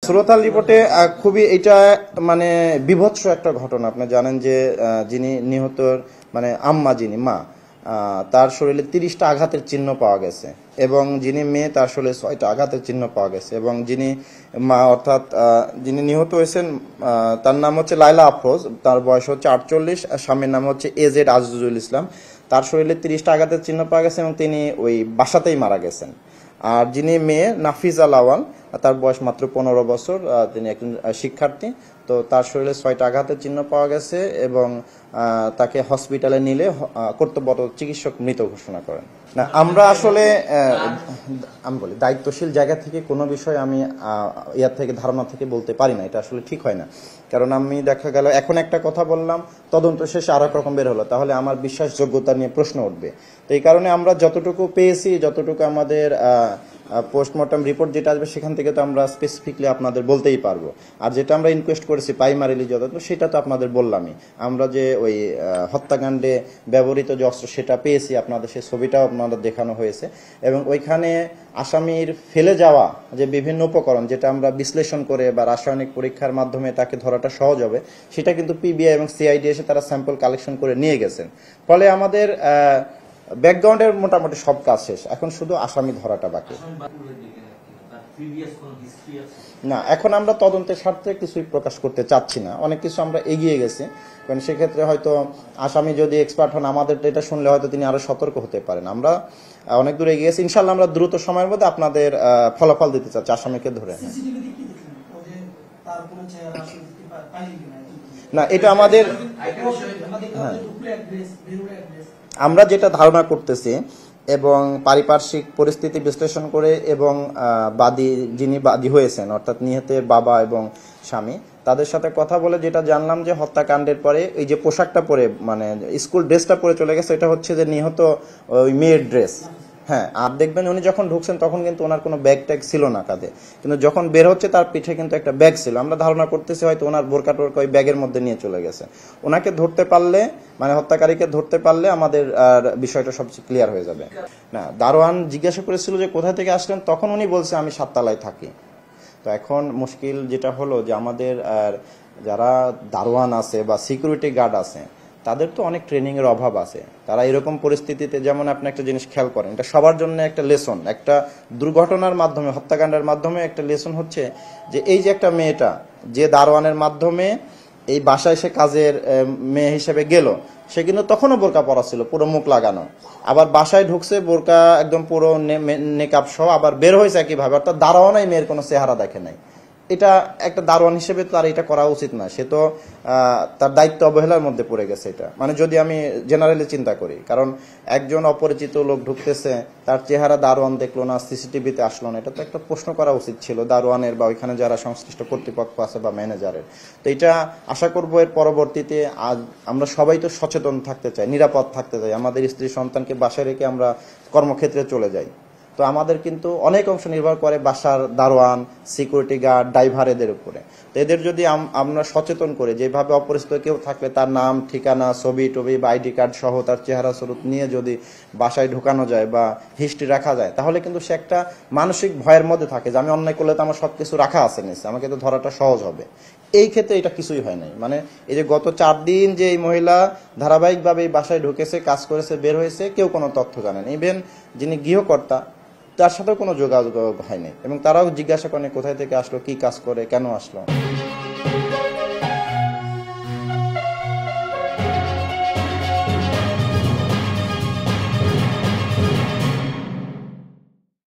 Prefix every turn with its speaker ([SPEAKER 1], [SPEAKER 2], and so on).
[SPEAKER 1] সুরতাল রিপোর্টে খুবই এটা মানে বিভৎস একটা ঘটনা। আপনি জানেন যে যিনি নিহত মানে আম্মা, যিনি মা, তার শরীরে 30টা আঘাতের চিহ্ন পাওয়া গেছে এবং যিনি মেয়ে তার শরীরে 6টা আঘাতের চিহ্ন পাওয়া গেছে এবং যিনি মা অর্থাৎ যিনি নিহত হয়েছেন তার নাম হচ্ছে লাইলা আফরোজ, তার বয়স হচ্ছে 48, স্বামীর নাম হচ্ছে এজেড আজিজুল ইসলাম। তার শরীরে 30টা আঘাতের চিহ্ন পাওয়া গেছে এবং তিনি ওই বাসাতেই মারা গেছেন। আর যিনি মেয়ে নাফিজা লাওয়াল, তার বয়স মাত্র 15 বছর, তিনি একজন শিক্ষার্থী। তো তার শরীরে 6টা আঘাতের চিহ্ন পাওয়া গেছে এবং তাকে হসপিটালে নিলে কর্তব্যরত চিকিৎসক মৃত ঘোষণা করেন। না, আমরা আসলে আমি বলি দায়িত্বশীল জায়গা থেকে কোনো বিষয় আমি ইয়ার থেকে ধারণা থেকে বলতে পারি না, এটা আসলে ঠিক হয় না। কারণ আমি দেখা গেল এখন একটা কথা বললাম, তদন্ত শেষে আর এক রকম বের হলো, তাহলে আমার বিশ্বাসযোগ্যতা নিয়ে প্রশ্ন উঠবে। তো এই কারণে আমরা যতটুকু পেয়েছি, যতটুকু আমাদের পোস্টমর্টম রিপোর্ট যেটা আসবে সেখান থেকে তো আমরা স্পেসিফিকলি আপনাদের বলতেই পারবো। আর যেটা আমরা ইনকোয়েস্ট করেছি প্রাইমারিলি যতটুকু, সেটা তো আপনাদের বললামই। আমরা যে ওই হত্যাকাণ্ডে ব্যবহৃত যে অস্ত্র সেটা পেয়েছি, আপনাদের সেই ছবিটাও আপনাদের দেখানো হয়েছে এবং ওইখানে আসামির ফেলে যাওয়া যে বিভিন্ন উপকরণ, যেটা আমরা বিশ্লেষণ করে বা রাসায়নিক পরীক্ষার মাধ্যমে তাকে ধরাটা সহজ হবে, সেটা কিন্তু পিবিআই এবং সিআইডি এসে তারা স্যাম্পল কালেকশন করে নিয়ে গেছেন। ফলে আমাদের ব্যাকগ্রাউন্ডের মোটামুটি সব কাজ শেষ, এখন শুধু আসামি ধরাটা বাকি। না, এখন আমরা তদন্তের স্বার্থে কিছুই প্রকাশ করতে চাচ্ছি না, অনেক কিছু আমরা এগিয়ে গেছি। কারণ সেক্ষেত্রে হয়তো আসামি যদি এক্সপার্ট হন, আমাদের এটা শুনলে হয়তো তিনি আরো সতর্ক হতে পারেন। আমরা অনেক দূর এগিয়ে গেছি, ইনশাল্লাহ আমরা দ্রুত সময়ের মধ্যে আপনাদের ফলাফল দিতে চাচ্ছি আসামিকে ধরে। না, এটা আমাদের আমরা যেটা ধারণা করতেছি এবং পারিপার্শ্বিক পরিস্থিতি বিশ্লেষণ করে এবং যিনি বাদী হয়েছেন অর্থাৎ নিহতের বাবা এবং স্বামী, তাদের সাথে কথা বলে যেটা জানলাম যে হত্যাকাণ্ডের পরে এই যে পোশাকটা পরে মানে স্কুল ড্রেসটা পরে চলে গেছে, এটা হচ্ছে যে নিহত ওই মেয়ের ড্রেস। হ্যাঁ, আর দেখবেন উনি যখন ঢুকছেন তখন কিন্তু ওনার কোনো ব্যাগ ট্যাগ ছিল না কাঁধে, কিন্তু যখন বের হচ্ছে তার পিঠে কিন্তু একটা ব্যাগ ছিল। আমরা ধারণা করতেছি হয়তো ওনার বোরকা টোরকা ওই ব্যাগের মধ্যে নিয়ে চলে গেছে। ওনাকে ধরতে পারলে, মানে হত্যাকারীকে ধরতে পারলে আমাদের বিষয়টা সবচেয়ে ক্লিয়ার হয়ে যাবে। না, দারোয়ান জিজ্ঞাসা করেছিল যে কোথা থেকে আসলেন, তখন উনি বলছে আমি 7 তলায় থাকি। তো এখন মুশকিল যেটা হলো যে আমাদের যারা দারোয়ান আছে বা সিকিউরিটি গার্ড আছে, তাদের তো অনেক ট্রেনিং এর অভাব আছে। তারা এরকম পরিস্থিতিতে, যেমন আপনি একটা জিনিস খেয়াল করেন, এটা সবার জন্য একটা লেসন, একটা দুর্ঘটনার মাধ্যমে, হত্যাকাণ্ডের মাধ্যমে একটা লেসন হচ্ছে যে এই যে একটা মেয়েটা যে দারোয়ানের মাধ্যমে এই বাসায় সে কাজের মেয়ে হিসেবে গেল, সে কিন্তু তখনও বোরকা পরা ছিল, পুরো মুখ লাগানো। আবার বাসায় ঢুকছে বোরকা একদম পুরো নেকআপ সহ, আবার বের হয়েছে একইভাবে, অর্থাৎ দারোয়ানই মেয়ের কোনো চেহারা দেখে নাই। এটা একটা দারোয়ান হিসেবে তার এটা করা উচিত না, সে তো তার দায়িত্ব অবহেলার মধ্যে পড়ে গেছে এটা। মানে যদি আমি জেনারেলি চিন্তা করি, কারণ একজন অপরিচিত লোক ঢুকতেছে, তার চেহারা দারোয়ান দেখলো না, সিসিটিভিতে আসলো না, এটা তো একটা প্রশ্ন করা উচিত ছিল দারোয়ানের বা ওইখানে যারা সংশ্লিষ্ট কর্তৃপক্ষ আছে বা ম্যানেজারের। তো এটা আশা করবো এর পরবর্তীতে আজ আমরা সবাই তো সচেতন থাকতে চাই, নিরাপদ থাকতে চাই, আমাদের স্ত্রী সন্তানকে বাসায় রেখে আমরা কর্মক্ষেত্রে চলে যাই। তো আমাদের কিন্তু অনেক অংশ নির্ভর করে বাসার দারোয়ান, সিকিউরিটি গার্ড, ড্রাইভার এদের উপরে। তো এদের যদি আমরা সচেতন করে, যেভাবে অপরিচিত কেউ থাকলে তার নাম, ঠিকানা, ছবি টবি বা আইডি কার্ড সহ তার চেহারা স্বরূপ নিয়ে যদি বাসায় ঢুকানো যায় বা হিস্ট্রি রাখা যায়, তাহলে কিন্তু সে একটা মানসিক ভয়ের মধ্যে থাকে যে আমি অন্যায় করলে তো আমার সবকিছু রাখা আছে নিচে, আমাকে তো ধরাটা সহজ হবে। এই ক্ষেত্রে এটা কিছুই হয় নাই। মানে এই যে গত 4 দিন যে এই মহিলা ধারাবাহিকভাবে এই বাসায় ঢুকেছে, কাজ করেছে, বের হয়েছে, কেউ কোনো তথ্য জানেন। ইভেন যিনি গৃহকর্তা, তার সাথেও কোনো যোগাযোগ হয়নি এবং তারাও জিজ্ঞাসা করেন কোথায় থেকে আসলো, কি কাজ করে, কেন আসলো।